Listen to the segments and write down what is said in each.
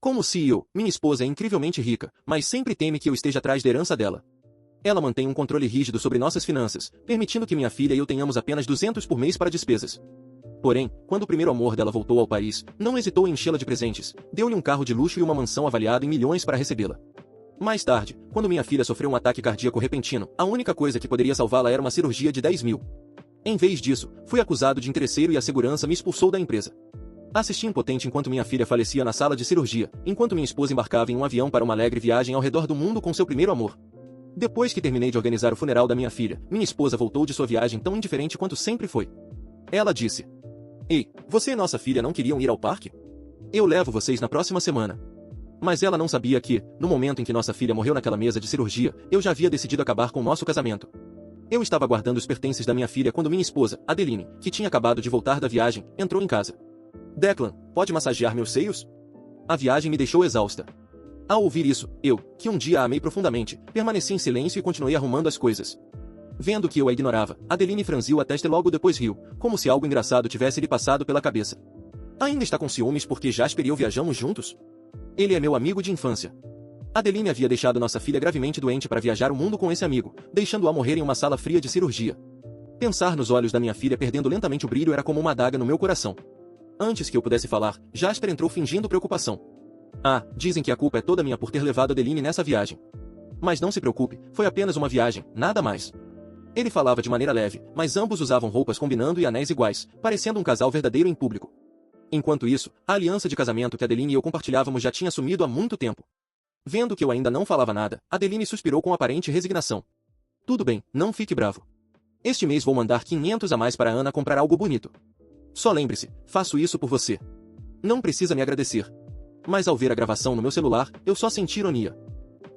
Como CEO, minha esposa é incrivelmente rica, mas sempre teme que eu esteja atrás da herança dela. Ela mantém um controle rígido sobre nossas finanças, permitindo que minha filha e eu tenhamos apenas 200 por mês para despesas. Porém, quando o primeiro amor dela voltou ao país, não hesitou em enchê-la de presentes, deu-lhe um carro de luxo e uma mansão avaliada em milhões para recebê-la. Mais tarde, quando minha filha sofreu um ataque cardíaco repentino, a única coisa que poderia salvá-la era uma cirurgia de 10 mil. Em vez disso, fui acusado de interesseiro e a segurança me expulsou da empresa. Assisti impotente enquanto minha filha falecia na sala de cirurgia, enquanto minha esposa embarcava em um avião para uma alegre viagem ao redor do mundo com seu primeiro amor. Depois que terminei de organizar o funeral da minha filha, minha esposa voltou de sua viagem tão indiferente quanto sempre foi. Ela disse: "Ei, você e nossa filha não queriam ir ao parque? Eu levo vocês na próxima semana." Mas ela não sabia que, no momento em que nossa filha morreu naquela mesa de cirurgia, eu já havia decidido acabar com o nosso casamento. Eu estava guardando os pertences da minha filha quando minha esposa, Adeline, que tinha acabado de voltar da viagem, entrou em casa. "Declan, pode massagear meus seios?" A viagem me deixou exausta. Ao ouvir isso, eu, que um dia a amei profundamente, permaneci em silêncio e continuei arrumando as coisas. Vendo que eu a ignorava, Adeline franziu a testa e logo depois riu, como se algo engraçado tivesse lhe passado pela cabeça. "Ainda está com ciúmes porque Jasper e eu viajamos juntos? Ele é meu amigo de infância." Adeline havia deixado nossa filha gravemente doente para viajar o mundo com esse amigo, deixando-a morrer em uma sala fria de cirurgia. Pensar nos olhos da minha filha perdendo lentamente o brilho era como uma adaga no meu coração. Antes que eu pudesse falar, Jasper entrou fingindo preocupação. "Ah, dizem que a culpa é toda minha por ter levado Adeline nessa viagem. Mas não se preocupe, foi apenas uma viagem, nada mais." Ele falava de maneira leve, mas ambos usavam roupas combinando e anéis iguais, parecendo um casal verdadeiro em público. Enquanto isso, a aliança de casamento que Adeline e eu compartilhávamos já tinha sumido há muito tempo. Vendo que eu ainda não falava nada, Adeline suspirou com aparente resignação. "Tudo bem, não fique bravo. Este mês vou mandar 500 a mais para Ana comprar algo bonito. Só lembre-se, faço isso por você. Não precisa me agradecer." Mas ao ver a gravação no meu celular, eu só senti ironia.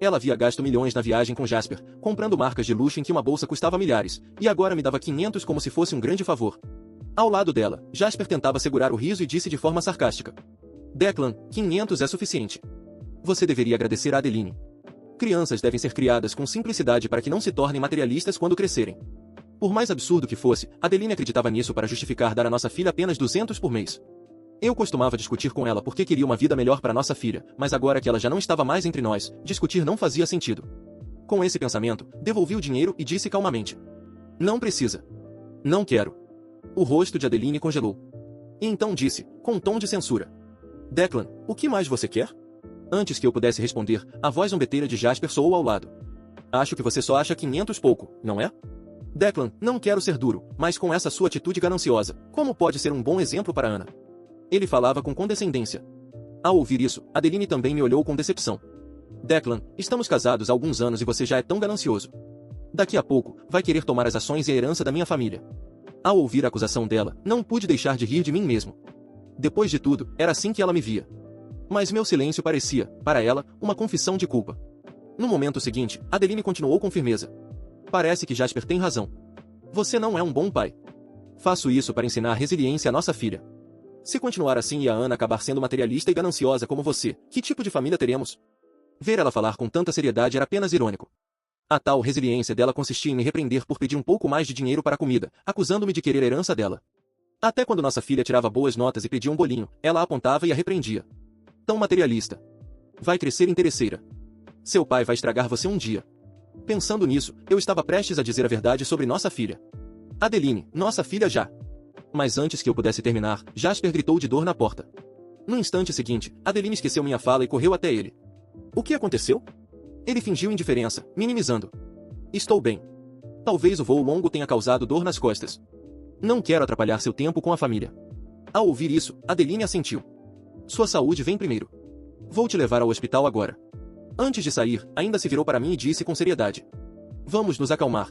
Ela havia gasto milhões na viagem com Jasper, comprando marcas de luxo em que uma bolsa custava milhares, e agora me dava 500 como se fosse um grande favor. Ao lado dela, Jasper tentava segurar o riso e disse de forma sarcástica: "Declan, 500 é suficiente. Você deveria agradecer a Adeline. Crianças devem ser criadas com simplicidade para que não se tornem materialistas quando crescerem." Por mais absurdo que fosse, Adeline acreditava nisso para justificar dar à nossa filha apenas 200 por mês. Eu costumava discutir com ela porque queria uma vida melhor para nossa filha, mas agora que ela já não estava mais entre nós, discutir não fazia sentido. Com esse pensamento, devolvi o dinheiro e disse calmamente: "Não precisa. Não quero." O rosto de Adeline congelou. E então disse, com um tom de censura: "Declan, o que mais você quer?" Antes que eu pudesse responder, a voz zombeteira de Jasper soou ao lado. "Acho que você só acha 500 pouco, não é? Declan, não quero ser duro, mas com essa sua atitude gananciosa, como pode ser um bom exemplo para Ana?" Ele falava com condescendência. Ao ouvir isso, Adeline também me olhou com decepção. "Declan, estamos casados há alguns anos e você já é tão ganancioso. Daqui a pouco, vai querer tomar as ações e a herança da minha família." Ao ouvir a acusação dela, não pude deixar de rir de mim mesmo. Depois de tudo, era assim que ela me via. Mas meu silêncio parecia, para ela, uma confissão de culpa. No momento seguinte, Adeline continuou com firmeza: "Parece que Jasper tem razão. Você não é um bom pai. Faço isso para ensinar resiliência à nossa filha. Se continuar assim e a Ana acabar sendo materialista e gananciosa como você, que tipo de família teremos?" Ver ela falar com tanta seriedade era apenas irônico. A tal resiliência dela consistia em me repreender por pedir um pouco mais de dinheiro para a comida, acusando-me de querer a herança dela. Até quando nossa filha tirava boas notas e pedia um bolinho, ela a apontava e a repreendia. "Tão materialista. Vai crescer interesseira. Seu pai vai estragar você um dia." Pensando nisso, eu estava prestes a dizer a verdade sobre nossa filha. "Adeline, nossa filha já." Mas antes que eu pudesse terminar, Jasper gritou de dor na porta. No instante seguinte, Adeline esqueceu minha fala e correu até ele. "O que aconteceu?" Ele fingiu indiferença, minimizando. "Estou bem. Talvez o voo longo tenha causado dor nas costas. Não quero atrapalhar seu tempo com a família." Ao ouvir isso, Adeline assentiu. "Sua saúde vem primeiro. Vou te levar ao hospital agora." Antes de sair, ainda se virou para mim e disse com seriedade: "Vamos nos acalmar.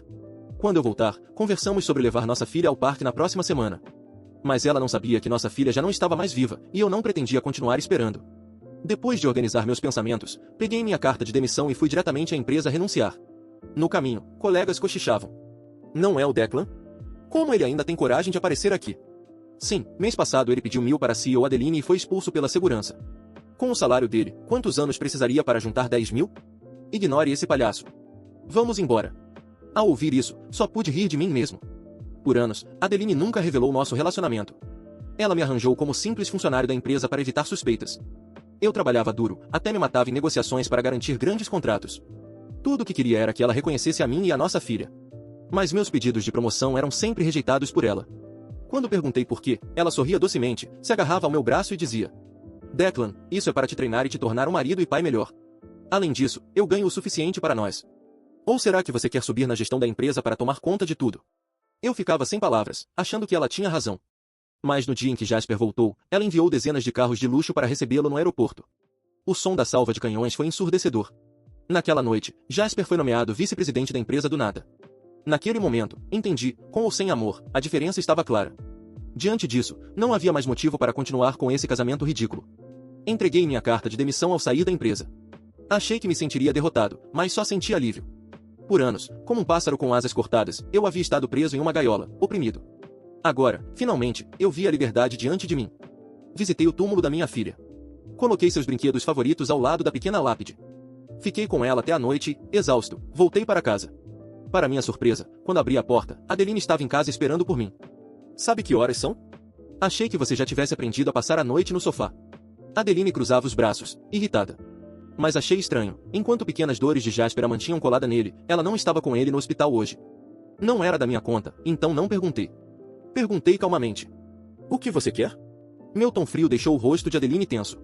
Quando eu voltar, conversamos sobre levar nossa filha ao parque na próxima semana." Mas ela não sabia que nossa filha já não estava mais viva, e eu não pretendia continuar esperando. Depois de organizar meus pensamentos, peguei minha carta de demissão e fui diretamente à empresa renunciar. No caminho, colegas cochichavam: "Não é o Declan? Como ele ainda tem coragem de aparecer aqui?" Sim, mês passado ele pediu 1.000 para a CEO Adeline e foi expulso pela segurança. Com o salário dele, quantos anos precisaria para juntar 10 mil? Ignore esse palhaço. Vamos embora. Ao ouvir isso, só pude rir de mim mesmo. Por anos, Adeline nunca revelou nosso relacionamento. Ela me arranjou como simples funcionário da empresa para evitar suspeitas. Eu trabalhava duro, até me matava em negociações para garantir grandes contratos. Tudo o que queria era que ela reconhecesse a mim e a nossa filha. Mas meus pedidos de promoção eram sempre rejeitados por ela. Quando perguntei por quê, ela sorria docemente, se agarrava ao meu braço e dizia: Declan, isso é para te treinar e te tornar um marido e pai melhor. Além disso, eu ganho o suficiente para nós. Ou será que você quer subir na gestão da empresa para tomar conta de tudo? Eu ficava sem palavras, achando que ela tinha razão. Mas no dia em que Jasper voltou, ela enviou dezenas de carros de luxo para recebê-lo no aeroporto. O som da salva de canhões foi ensurdecedor. Naquela noite, Jasper foi nomeado vice-presidente da empresa do nada. Naquele momento, entendi, com ou sem amor, a diferença estava clara. Diante disso, não havia mais motivo para continuar com esse casamento ridículo. Entreguei minha carta de demissão ao sair da empresa. Achei que me sentiria derrotado, mas só senti alívio. Por anos, como um pássaro com asas cortadas, eu havia estado preso em uma gaiola, oprimido. Agora, finalmente, eu vi a liberdade diante de mim. Visitei o túmulo da minha filha. Coloquei seus brinquedos favoritos ao lado da pequena lápide. Fiquei com ela até a noite e, exausto, voltei para casa. Para minha surpresa, quando abri a porta, Adeline estava em casa esperando por mim. Sabe que horas são? Achei que você já tivesse aprendido a passar a noite no sofá. Adeline cruzava os braços, irritada. Mas achei estranho, enquanto pequenas dores de Jasper a mantinham colada nele, ela não estava com ele no hospital hoje. Não era da minha conta, então não perguntei. Perguntei calmamente. O que você quer? Meu tom frio deixou o rosto de Adeline tenso.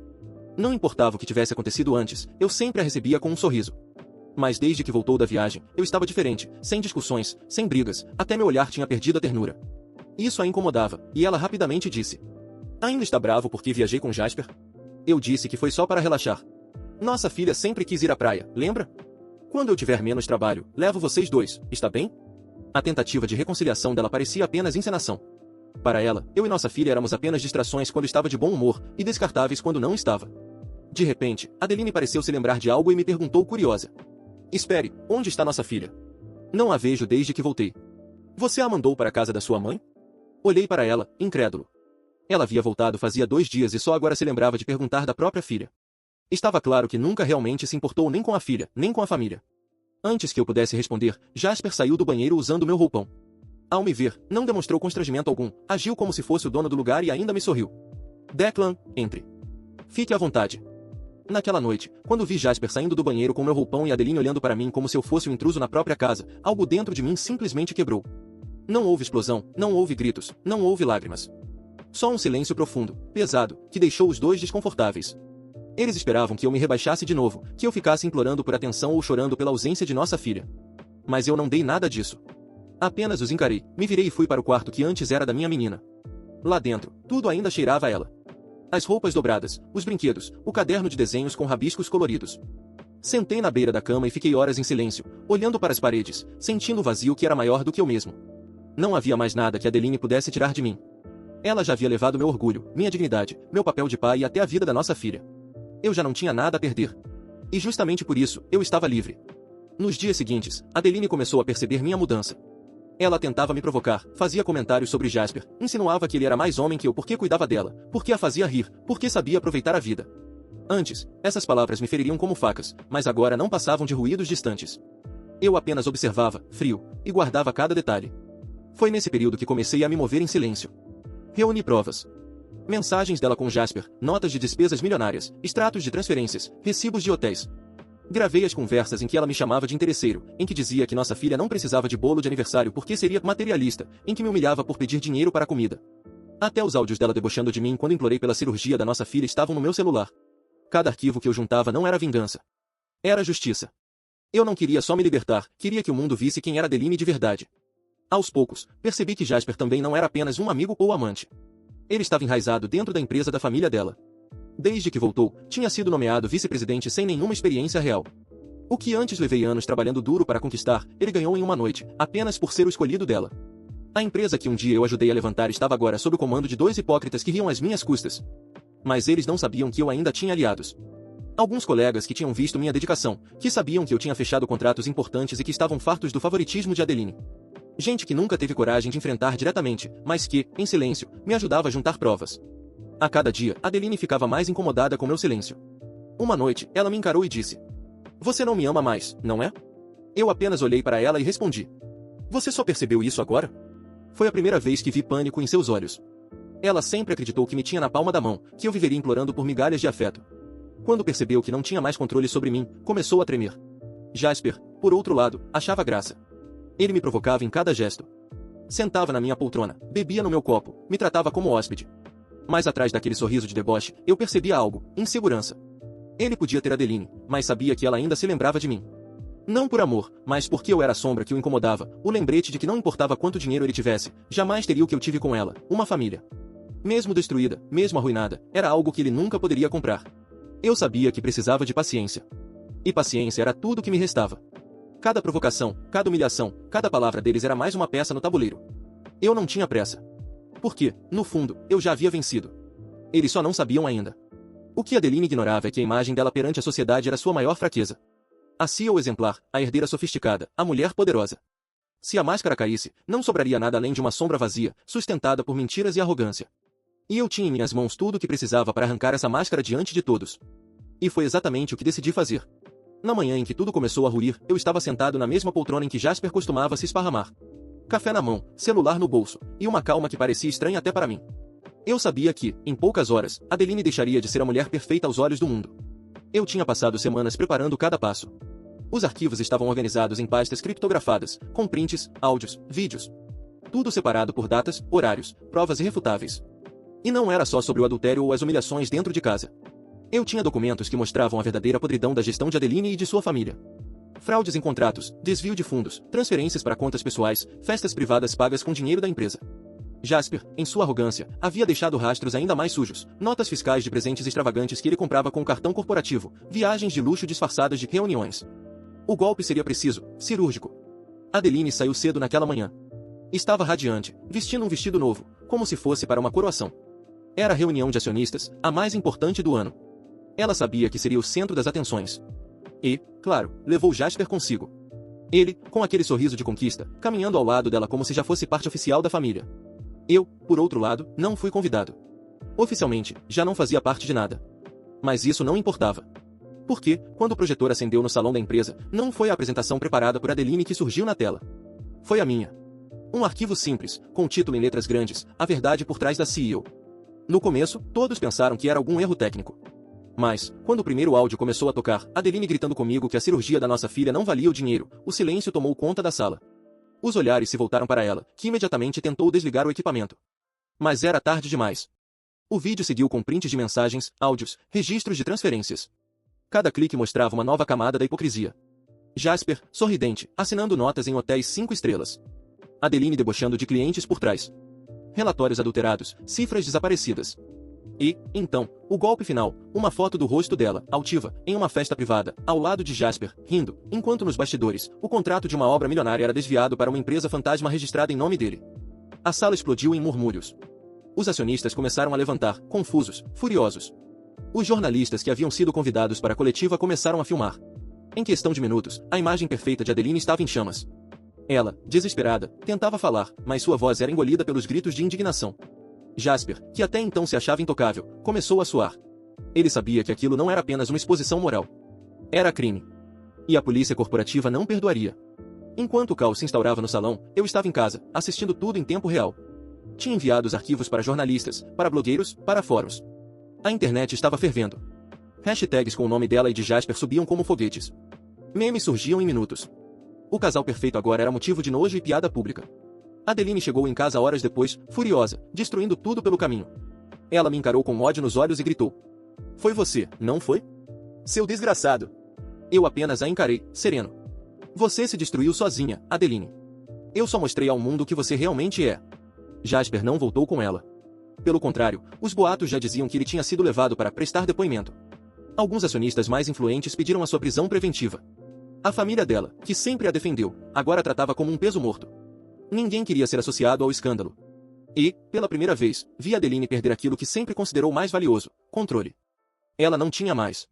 Não importava o que tivesse acontecido antes, eu sempre a recebia com um sorriso. Mas desde que voltou da viagem, eu estava diferente, sem discussões, sem brigas, até meu olhar tinha perdido a ternura. Isso a incomodava, e ela rapidamente disse: Ainda está bravo porque viajei com Jasper? Eu disse que foi só para relaxar. Nossa filha sempre quis ir à praia, lembra? Quando eu tiver menos trabalho, levo vocês dois, está bem? A tentativa de reconciliação dela parecia apenas encenação. Para ela, eu e nossa filha éramos apenas distrações quando estava de bom humor, e descartáveis quando não estava. De repente, Adeline pareceu se lembrar de algo e me perguntou curiosa: Espere, onde está nossa filha? Não a vejo desde que voltei. Você a mandou para a casa da sua mãe? Olhei para ela, incrédulo. Ela havia voltado fazia 2 dias e só agora se lembrava de perguntar da própria filha. Estava claro que nunca realmente se importou nem com a filha, nem com a família. Antes que eu pudesse responder, Jasper saiu do banheiro usando meu roupão. Ao me ver, não demonstrou constrangimento algum, agiu como se fosse o dono do lugar e ainda me sorriu. Declan, entre. Fique à vontade. Naquela noite, quando vi Jasper saindo do banheiro com meu roupão e Adeline olhando para mim como se eu fosse um intruso na própria casa, algo dentro de mim simplesmente quebrou. Não houve explosão, não houve gritos, não houve lágrimas. Só um silêncio profundo, pesado, que deixou os dois desconfortáveis. Eles esperavam que eu me rebaixasse de novo, que eu ficasse implorando por atenção ou chorando pela ausência de nossa filha. Mas eu não dei nada disso. Apenas os encarei, me virei e fui para o quarto que antes era da minha menina. Lá dentro, tudo ainda cheirava a ela. As roupas dobradas, os brinquedos, o caderno de desenhos com rabiscos coloridos. Sentei na beira da cama e fiquei horas em silêncio, olhando para as paredes, sentindo o vazio que era maior do que eu mesmo. Não havia mais nada que Adeline pudesse tirar de mim. Ela já havia levado meu orgulho, minha dignidade, meu papel de pai e até a vida da nossa filha. Eu já não tinha nada a perder. E justamente por isso, eu estava livre. Nos dias seguintes, Adeline começou a perceber minha mudança. Ela tentava me provocar, fazia comentários sobre Jasper, insinuava que ele era mais homem que eu porque cuidava dela, porque a fazia rir, porque sabia aproveitar a vida. Antes, essas palavras me feririam como facas, mas agora não passavam de ruídos distantes. Eu apenas observava, frio, e guardava cada detalhe. Foi nesse período que comecei a me mover em silêncio. Reuni provas. Mensagens dela com Jasper, notas de despesas milionárias, extratos de transferências, recibos de hotéis. Gravei as conversas em que ela me chamava de interesseiro, em que dizia que nossa filha não precisava de bolo de aniversário porque seria materialista, em que me humilhava por pedir dinheiro para a comida. Até os áudios dela debochando de mim quando implorei pela cirurgia da nossa filha estavam no meu celular. Cada arquivo que eu juntava não era vingança. Era justiça. Eu não queria só me libertar, queria que o mundo visse quem era Adeline de verdade. Aos poucos, percebi que Jasper também não era apenas um amigo ou amante. Ele estava enraizado dentro da empresa da família dela. Desde que voltou, tinha sido nomeado vice-presidente sem nenhuma experiência real. O que antes levei anos trabalhando duro para conquistar, ele ganhou em uma noite, apenas por ser o escolhido dela. A empresa que um dia eu ajudei a levantar estava agora sob o comando de 2 hipócritas que riam às minhas custas. Mas eles não sabiam que eu ainda tinha aliados. Alguns colegas que tinham visto minha dedicação, que sabiam que eu tinha fechado contratos importantes e que estavam fartos do favoritismo de Adeline. Gente que nunca teve coragem de enfrentar diretamente, mas que, em silêncio, me ajudava a juntar provas. A cada dia, Adeline ficava mais incomodada com meu silêncio. Uma noite, ela me encarou e disse: Você não me ama mais, não é? Eu apenas olhei para ela e respondi: Você só percebeu isso agora? Foi a primeira vez que vi pânico em seus olhos. Ela sempre acreditou que me tinha na palma da mão, que eu viveria implorando por migalhas de afeto. Quando percebeu que não tinha mais controle sobre mim, começou a tremer. Jasper, por outro lado, achava graça. Ele me provocava em cada gesto. Sentava na minha poltrona, bebia no meu copo, me tratava como hóspede. Mas atrás daquele sorriso de deboche, eu percebia algo, insegurança. Ele podia ter Adeline, mas sabia que ela ainda se lembrava de mim. Não por amor, mas porque eu era a sombra que o incomodava, o lembrete de que não importava quanto dinheiro ele tivesse, jamais teria o que eu tive com ela, uma família. Mesmo destruída, mesmo arruinada, era algo que ele nunca poderia comprar. Eu sabia que precisava de paciência. E paciência era tudo que me restava. Cada provocação, cada humilhação, cada palavra deles era mais uma peça no tabuleiro. Eu não tinha pressa. Porque, no fundo, eu já havia vencido. Eles só não sabiam ainda. O que Adeline ignorava é que a imagem dela perante a sociedade era sua maior fraqueza. A CEO exemplar, a herdeira sofisticada, a mulher poderosa. Se a máscara caísse, não sobraria nada além de uma sombra vazia, sustentada por mentiras e arrogância. E eu tinha em minhas mãos tudo o que precisava para arrancar essa máscara diante de todos. E foi exatamente o que decidi fazer. Na manhã em que tudo começou a ruir, eu estava sentado na mesma poltrona em que Jasper costumava se esparramar. Café na mão, celular no bolso, e uma calma que parecia estranha até para mim. Eu sabia que, em poucas horas, Adeline deixaria de ser a mulher perfeita aos olhos do mundo. Eu tinha passado semanas preparando cada passo. Os arquivos estavam organizados em pastas criptografadas, com prints, áudios, vídeos. Tudo separado por datas, horários, provas irrefutáveis. E não era só sobre o adultério ou as humilhações dentro de casa. Eu tinha documentos que mostravam a verdadeira podridão da gestão de Adeline e de sua família. Fraudes em contratos, desvio de fundos, transferências para contas pessoais, festas privadas pagas com dinheiro da empresa. Jasper, em sua arrogância, havia deixado rastros ainda mais sujos, notas fiscais de presentes extravagantes que ele comprava com cartão corporativo, viagens de luxo disfarçadas de reuniões. O golpe seria preciso, cirúrgico. Adeline saiu cedo naquela manhã. Estava radiante, vestindo um vestido novo, como se fosse para uma coroação. Era a reunião de acionistas, a mais importante do ano. Ela sabia que seria o centro das atenções. E, claro, levou Jasper consigo. Ele, com aquele sorriso de conquista, caminhando ao lado dela como se já fosse parte oficial da família. Eu, por outro lado, não fui convidado. Oficialmente, já não fazia parte de nada. Mas isso não importava. Porque, quando o projetor acendeu no salão da empresa, não foi a apresentação preparada por Adeline que surgiu na tela. Foi a minha. Um arquivo simples, com o título em letras grandes, A Verdade por Trás da CEO. No começo, todos pensaram que era algum erro técnico. Mas, quando o primeiro áudio começou a tocar, Adeline gritando comigo que a cirurgia da nossa filha não valia o dinheiro, o silêncio tomou conta da sala. Os olhares se voltaram para ela, que imediatamente tentou desligar o equipamento. Mas era tarde demais. O vídeo seguiu com prints de mensagens, áudios, registros de transferências. Cada clique mostrava uma nova camada da hipocrisia. Jasper, sorridente, assinando notas em hotéis 5 estrelas. Adeline debochando de clientes por trás. Relatórios adulterados, cifras desaparecidas. E, então, o golpe final, uma foto do rosto dela, altiva, em uma festa privada, ao lado de Jasper, rindo, enquanto nos bastidores, o contrato de uma obra milionária era desviado para uma empresa fantasma registrada em nome dele. A sala explodiu em murmúrios. Os acionistas começaram a levantar, confusos, furiosos. Os jornalistas que haviam sido convidados para a coletiva começaram a filmar. Em questão de minutos, a imagem perfeita de Adeline estava em chamas. Ela, desesperada, tentava falar, mas sua voz era engolida pelos gritos de indignação. Jasper, que até então se achava intocável, começou a suar. Ele sabia que aquilo não era apenas uma exposição moral. Era crime. E a polícia corporativa não perdoaria. Enquanto o caos se instaurava no salão, eu estava em casa, assistindo tudo em tempo real. Tinha enviado os arquivos para jornalistas, para blogueiros, para fóruns. A internet estava fervendo. Hashtags com o nome dela e de Jasper subiam como foguetes. Memes surgiam em minutos. O casal perfeito agora era motivo de nojo e piada pública. Adeline chegou em casa horas depois, furiosa, destruindo tudo pelo caminho. Ela me encarou com ódio nos olhos e gritou. Foi você, não foi? Seu desgraçado. Eu apenas a encarei, sereno. Você se destruiu sozinha, Adeline. Eu só mostrei ao mundo o que você realmente é. Jasper não voltou com ela. Pelo contrário, os boatos já diziam que ele tinha sido levado para prestar depoimento. Alguns acionistas mais influentes pediram a sua prisão preventiva. A família dela, que sempre a defendeu, agora a tratava como um peso morto. Ninguém queria ser associado ao escândalo. E, pela primeira vez, vi Adeline perder aquilo que sempre considerou mais valioso, controle. Ela não tinha mais.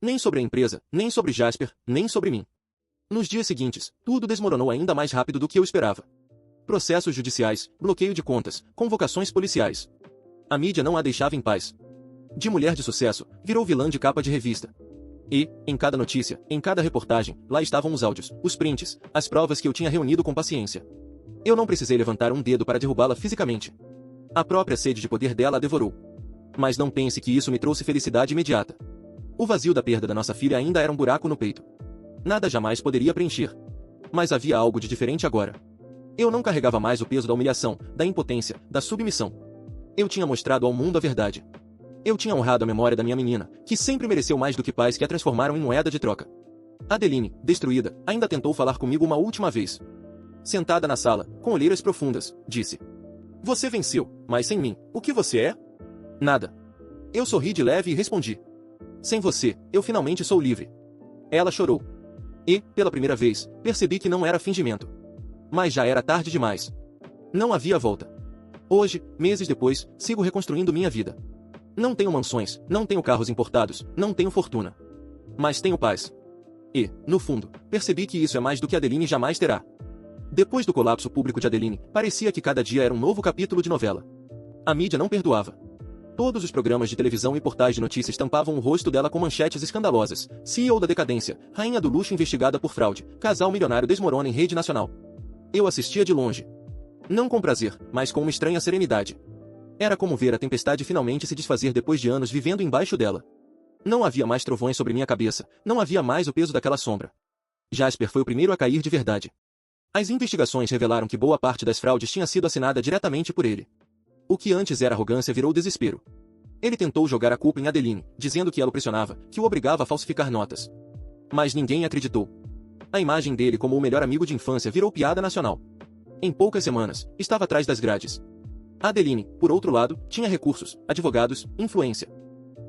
Nem sobre a empresa, nem sobre Jasper, nem sobre mim. Nos dias seguintes, tudo desmoronou ainda mais rápido do que eu esperava. Processos judiciais, bloqueio de contas, convocações policiais. A mídia não a deixava em paz. De mulher de sucesso, virou vilã de capa de revista. E, em cada notícia, em cada reportagem, lá estavam os áudios, os prints, as provas que eu tinha reunido com paciência. Eu não precisei levantar um dedo para derrubá-la fisicamente. A própria sede de poder dela a devorou. Mas não pense que isso me trouxe felicidade imediata. O vazio da perda da nossa filha ainda era um buraco no peito. Nada jamais poderia preencher. Mas havia algo de diferente agora. Eu não carregava mais o peso da humilhação, da impotência, da submissão. Eu tinha mostrado ao mundo a verdade. Eu tinha honrado a memória da minha menina, que sempre mereceu mais do que pais que a transformaram em moeda de troca. Adeline, destruída, ainda tentou falar comigo uma última vez. Sentada na sala, com olheiras profundas, disse: "Você venceu, mas sem mim, o que você é?" "Nada." Eu sorri de leve e respondi: "Sem você, eu finalmente sou livre." Ela chorou. E, pela primeira vez, percebi que não era fingimento. Mas já era tarde demais. Não havia volta. Hoje, meses depois, sigo reconstruindo minha vida. Não tenho mansões, não tenho carros importados, não tenho fortuna. Mas tenho paz. E, no fundo, percebi que isso é mais do que Adeline jamais terá. Depois do colapso público de Adeline, parecia que cada dia era um novo capítulo de novela. A mídia não perdoava. Todos os programas de televisão e portais de notícias tampavam o rosto dela com manchetes escandalosas: CEO da decadência, rainha do luxo investigada por fraude, casal milionário desmorona em rede nacional. Eu assistia de longe. Não com prazer, mas com uma estranha serenidade. Era como ver a tempestade finalmente se desfazer depois de anos vivendo embaixo dela. Não havia mais trovões sobre minha cabeça, não havia mais o peso daquela sombra. Jasper foi o primeiro a cair de verdade. As investigações revelaram que boa parte das fraudes tinha sido assinada diretamente por ele. O que antes era arrogância virou desespero. Ele tentou jogar a culpa em Adeline, dizendo que ela o pressionava, que o obrigava a falsificar notas. Mas ninguém acreditou. A imagem dele como o melhor amigo de infância virou piada nacional. Em poucas semanas, estava atrás das grades. Adeline, por outro lado, tinha recursos, advogados, influência.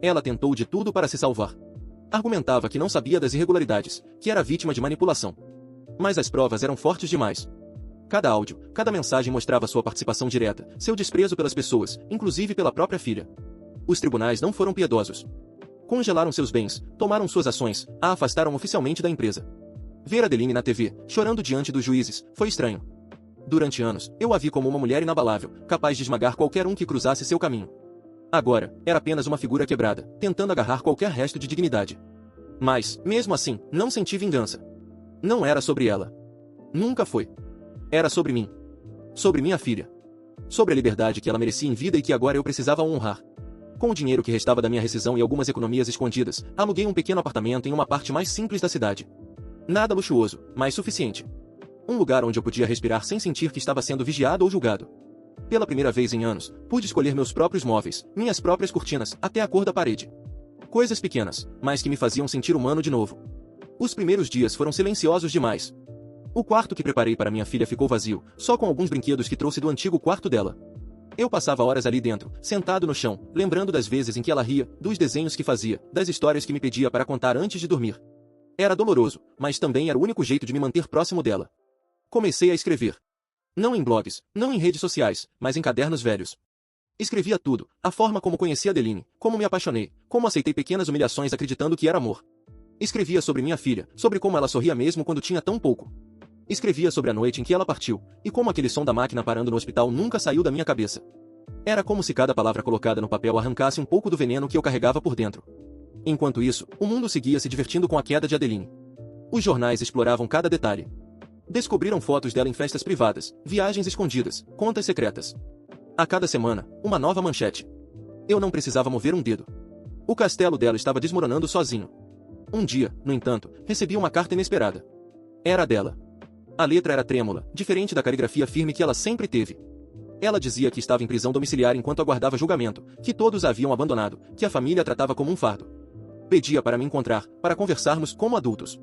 Ela tentou de tudo para se salvar. Argumentava que não sabia das irregularidades, que era vítima de manipulação. Mas as provas eram fortes demais. Cada áudio, cada mensagem mostrava sua participação direta, seu desprezo pelas pessoas, inclusive pela própria filha. Os tribunais não foram piedosos. Congelaram seus bens, tomaram suas ações, a afastaram oficialmente da empresa. Ver Adeline na TV, chorando diante dos juízes, foi estranho. Durante anos, eu a vi como uma mulher inabalável, capaz de esmagar qualquer um que cruzasse seu caminho. Agora, era apenas uma figura quebrada, tentando agarrar qualquer resto de dignidade. Mas, mesmo assim, não senti vingança. Não era sobre ela. Nunca foi. Era sobre mim. Sobre minha filha. Sobre a liberdade que ela merecia em vida e que agora eu precisava honrar. Com o dinheiro que restava da minha rescisão e algumas economias escondidas, aluguei um pequeno apartamento em uma parte mais simples da cidade. Nada luxuoso, mas suficiente. Um lugar onde eu podia respirar sem sentir que estava sendo vigiado ou julgado. Pela primeira vez em anos, pude escolher meus próprios móveis, minhas próprias cortinas, até a cor da parede. Coisas pequenas, mas que me faziam sentir humano de novo. Os primeiros dias foram silenciosos demais. O quarto que preparei para minha filha ficou vazio, só com alguns brinquedos que trouxe do antigo quarto dela. Eu passava horas ali dentro, sentado no chão, lembrando das vezes em que ela ria, dos desenhos que fazia, das histórias que me pedia para contar antes de dormir. Era doloroso, mas também era o único jeito de me manter próximo dela. Comecei a escrever. Não em blogs, não em redes sociais, mas em cadernos velhos. Escrevia tudo, a forma como conheci Adeline, como me apaixonei, como aceitei pequenas humilhações acreditando que era amor. Escrevia sobre minha filha, sobre como ela sorria mesmo quando tinha tão pouco. Escrevia sobre a noite em que ela partiu, e como aquele som da máquina parando no hospital nunca saiu da minha cabeça. Era como se cada palavra colocada no papel arrancasse um pouco do veneno que eu carregava por dentro. Enquanto isso, o mundo seguia se divertindo com a queda de Adeline. Os jornais exploravam cada detalhe. Descobriram fotos dela em festas privadas, viagens escondidas, contas secretas. A cada semana, uma nova manchete. Eu não precisava mover um dedo. O castelo dela estava desmoronando sozinho. Um dia, no entanto, recebi uma carta inesperada. Era dela. A letra era trêmula, diferente da caligrafia firme que ela sempre teve. Ela dizia que estava em prisão domiciliar enquanto aguardava julgamento, que todos a haviam abandonado, que a família a tratava como um fardo. Pedia para me encontrar, para conversarmos como adultos.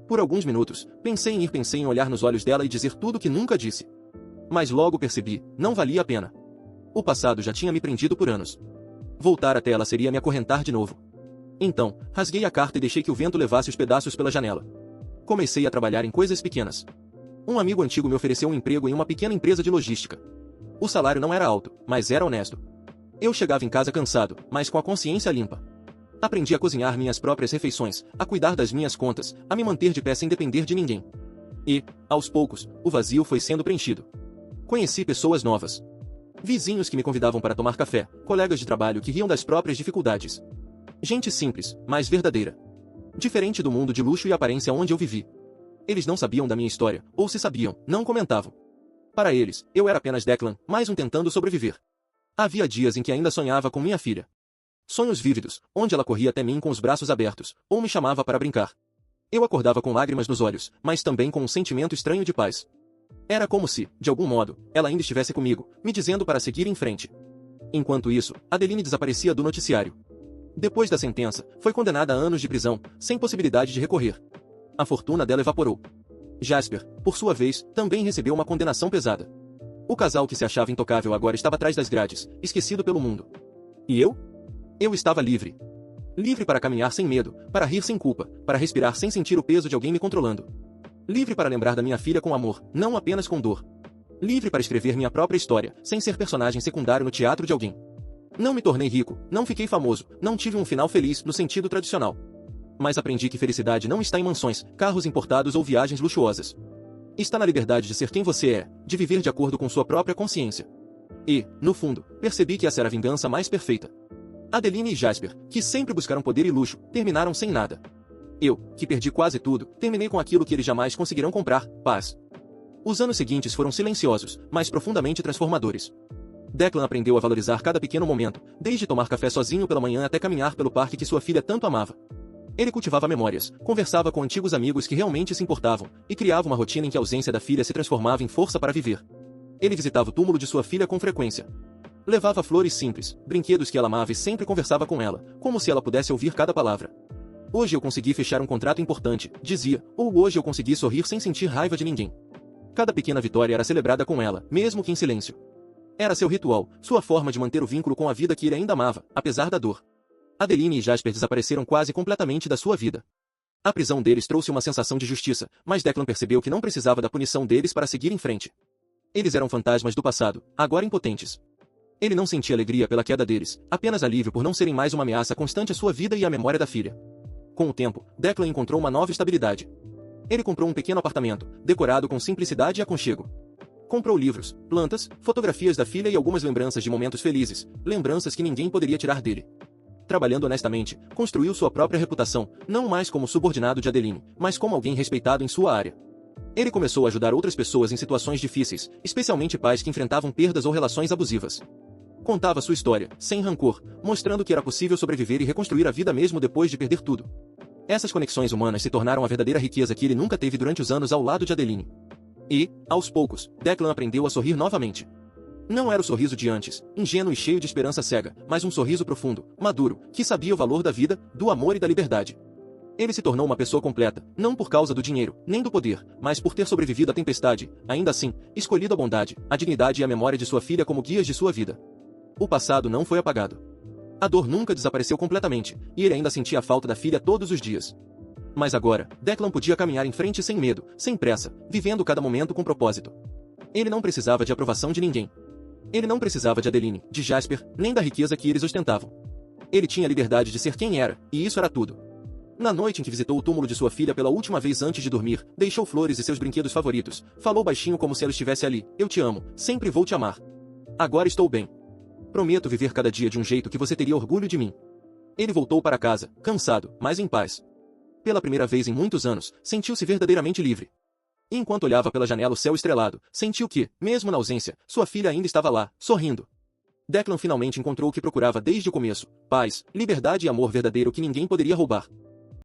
Por alguns minutos, pensei em olhar nos olhos dela e dizer tudo que nunca disse. Mas logo percebi, não valia a pena. O passado já tinha me prendido por anos. Voltar até ela seria me acorrentar de novo. Então, rasguei a carta e deixei que o vento levasse os pedaços pela janela. Comecei a trabalhar em coisas pequenas. Um amigo antigo me ofereceu um emprego em uma pequena empresa de logística. O salário não era alto, mas era honesto. Eu chegava em casa cansado, mas com a consciência limpa. Aprendi a cozinhar minhas próprias refeições, a cuidar das minhas contas, a me manter de pé sem depender de ninguém. E, aos poucos, o vazio foi sendo preenchido. Conheci pessoas novas. Vizinhos que me convidavam para tomar café, colegas de trabalho que riam das próprias dificuldades. Gente simples, mas verdadeira. Diferente do mundo de luxo e aparência onde eu vivi. Eles não sabiam da minha história, ou se sabiam, não comentavam. Para eles, eu era apenas Declan, mais um tentando sobreviver. Havia dias em que ainda sonhava com minha filha. Sonhos vívidos, onde ela corria até mim com os braços abertos, ou me chamava para brincar. Eu acordava com lágrimas nos olhos, mas também com um sentimento estranho de paz. Era como se, de algum modo, ela ainda estivesse comigo, me dizendo para seguir em frente. Enquanto isso, Adeline desaparecia do noticiário. Depois da sentença, foi condenada a anos de prisão, sem possibilidade de recorrer. A fortuna dela evaporou. Jasper, por sua vez, também recebeu uma condenação pesada. O casal que se achava intocável agora estava atrás das grades, esquecido pelo mundo. E eu? Eu estava livre. Livre para caminhar sem medo, para rir sem culpa, para respirar sem sentir o peso de alguém me controlando. Livre para lembrar da minha filha com amor, não apenas com dor. Livre para escrever minha própria história, sem ser personagem secundário no teatro de alguém. Não me tornei rico, não fiquei famoso, não tive um final feliz no sentido tradicional. Mas aprendi que felicidade não está em mansões, carros importados ou viagens luxuosas. Está na liberdade de ser quem você é, de viver de acordo com sua própria consciência. E, no fundo, percebi que essa era a vingança mais perfeita. Adeline e Jasper, que sempre buscaram poder e luxo, terminaram sem nada. Eu, que perdi quase tudo, terminei com aquilo que eles jamais conseguirão comprar, paz. Os anos seguintes foram silenciosos, mas profundamente transformadores. Declan aprendeu a valorizar cada pequeno momento, desde tomar café sozinho pela manhã até caminhar pelo parque que sua filha tanto amava. Ele cultivava memórias, conversava com antigos amigos que realmente se importavam, e criava uma rotina em que a ausência da filha se transformava em força para viver. Ele visitava o túmulo de sua filha com frequência. Levava flores simples, brinquedos que ela amava e sempre conversava com ela, como se ela pudesse ouvir cada palavra. Hoje eu consegui fechar um contrato importante, dizia, ou hoje eu consegui sorrir sem sentir raiva de ninguém. Cada pequena vitória era celebrada com ela, mesmo que em silêncio. Era seu ritual, sua forma de manter o vínculo com a vida que ele ainda amava, apesar da dor. Adeline e Jasper desapareceram quase completamente da sua vida. A prisão deles trouxe uma sensação de justiça, mas Declan percebeu que não precisava da punição deles para seguir em frente. Eles eram fantasmas do passado, agora impotentes. Ele não sentia alegria pela queda deles, apenas alívio por não serem mais uma ameaça constante à sua vida e à memória da filha. Com o tempo, Declan encontrou uma nova estabilidade. Ele comprou um pequeno apartamento, decorado com simplicidade e aconchego. Comprou livros, plantas, fotografias da filha e algumas lembranças de momentos felizes, lembranças que ninguém poderia tirar dele. Trabalhando honestamente, construiu sua própria reputação, não mais como subordinado de Adeline, mas como alguém respeitado em sua área. Ele começou a ajudar outras pessoas em situações difíceis, especialmente pais que enfrentavam perdas ou relações abusivas. Contava sua história, sem rancor, mostrando que era possível sobreviver e reconstruir a vida mesmo depois de perder tudo. Essas conexões humanas se tornaram a verdadeira riqueza que ele nunca teve durante os anos ao lado de Adeline. E, aos poucos, Declan aprendeu a sorrir novamente. Não era o sorriso de antes, ingênuo e cheio de esperança cega, mas um sorriso profundo, maduro, que sabia o valor da vida, do amor e da liberdade. Ele se tornou uma pessoa completa, não por causa do dinheiro, nem do poder, mas por ter sobrevivido à tempestade, ainda assim, escolhido a bondade, a dignidade e a memória de sua filha como guias de sua vida. O passado não foi apagado. A dor nunca desapareceu completamente, e ele ainda sentia a falta da filha todos os dias. Mas agora, Declan podia caminhar em frente sem medo, sem pressa, vivendo cada momento com propósito. Ele não precisava de aprovação de ninguém. Ele não precisava de Adeline, de Jasper, nem da riqueza que eles ostentavam. Ele tinha a liberdade de ser quem era, e isso era tudo. Na noite em que visitou o túmulo de sua filha pela última vez antes de dormir, deixou flores e seus brinquedos favoritos, falou baixinho como se ela estivesse ali, eu te amo, sempre vou te amar. Agora estou bem. Prometo viver cada dia de um jeito que você teria orgulho de mim. Ele voltou para casa, cansado, mas em paz. Pela primeira vez em muitos anos, sentiu-se verdadeiramente livre. E enquanto olhava pela janela o céu estrelado, sentiu que, mesmo na ausência, sua filha ainda estava lá, sorrindo. Declan finalmente encontrou o que procurava desde o começo: paz, liberdade e amor verdadeiro que ninguém poderia roubar.